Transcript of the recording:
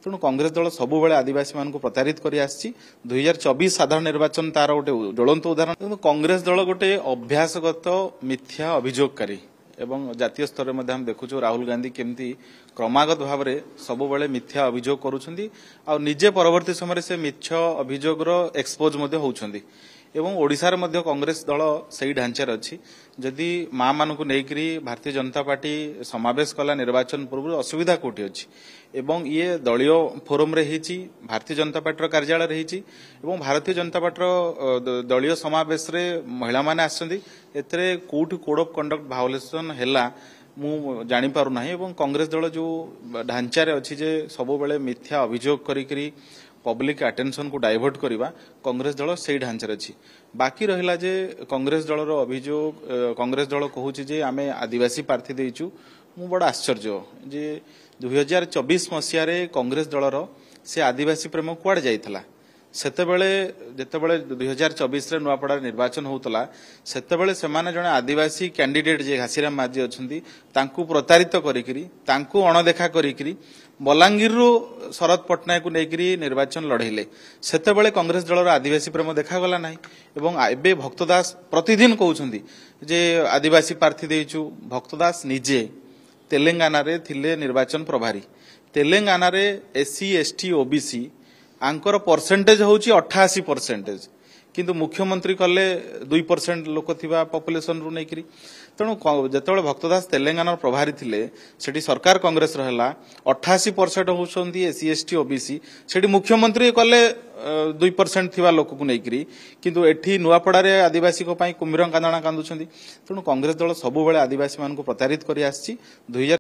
तेणु कांग्रेस दल सबुबले आदिवासी मान प्रतारित कर 2024 साधारण निर्वाचन तार गोटे ज्वलंत उदाहरण। तेणु कांग्रेस दल गोटे अभ्यासगत मिथ्या अभियोगकारी एवं जातीय स्तर में हम देखु राहुल गांधी केमती क्रमागत भाव में सबुबले मिथ्या अभियोग करुछंती आ निजे परवर्ती समय से मिथ्या अभियोगर एक्सपोज होउछंती एवं ओडिशार मध्य कांग्रेस दल सही ढांचार अच्छी जदि माँ मान को लेकरी भारतीय जनता पार्टी समावेश कला निर्वाचन पूर्व असुविधा कोटी अच्छी एवं ये दलीय फोरम रे हिची भारतीय जनता पार्टी कार्यालय रही एवं भारतीय जनता पार्टी दलीय समावेश रे महिला माने आसछंती एतरे कोड ऑफ कंडक्ट भायोलेशन हैला मु जानि पारु नाही एवं कांग्रेस दल जो ढांचारे अच्छी जे सब बेले मिथ्या अभियोग करी पब्लिक अटेंशन को डाइवर्ट करवा कांग्रेस दल से ढांचार अच्छी। बाकी रहिला जे कांग्रेस दल अभियोग कांग्रेस दल कहूँ जे आमे आदिवासी प्रार्थी देइचु मु बड़ा आश्चर्य जे 2024 मसीह कांग्रेस दलर से आदिवासी प्रेम कुआड़े जाइथला सेतेबेले जेतेबेले 2024 रे नुआपड़ा निर्वाचन होतला सेतेबेले सेमाने जने आदिवासी कैंडिडेट जे घासीराम माझी अछंती तांकू प्रतारित करिकरी तांकू अणदेखा करिकरी बलांगीर रु शरद पटनायक को नेकरी निर्वाचन लड़ेले सेतेबेले कांग्रेस दलर आदिवासी प्रेम देखागला नाही एवं एबे भक्तदास प्रतिदिन कहउछंती जे आदिवासी प्रार्थी देइचु। भक्तदास निजे तेलंगाना रे थिले निर्वाचन प्रभारी तेलंगाना रे SC ST OBC Anchor percentage होची 88% किंतु मुख्यमंत्री कले 2% लोक थिबा पॉपुलेशन रु नेकरी। तेणु जेतेबेले भक्तदास तेलंगाना प्रभारी थिले सेठी सरकार कांग्रेस रहला 88% होउछंती एससी एसटी ओबीसी सेठी मुख्यमंत्री कले 2% थिबा लोक को नेकरी किंतु एठी नुआपड़ा रे आदिवासी को पई कुम्भीर कांदणा कांदुछंती। तेणु कांग्रेस दल सबु बेले आदिवासी मान को प्रतारित करि आछि।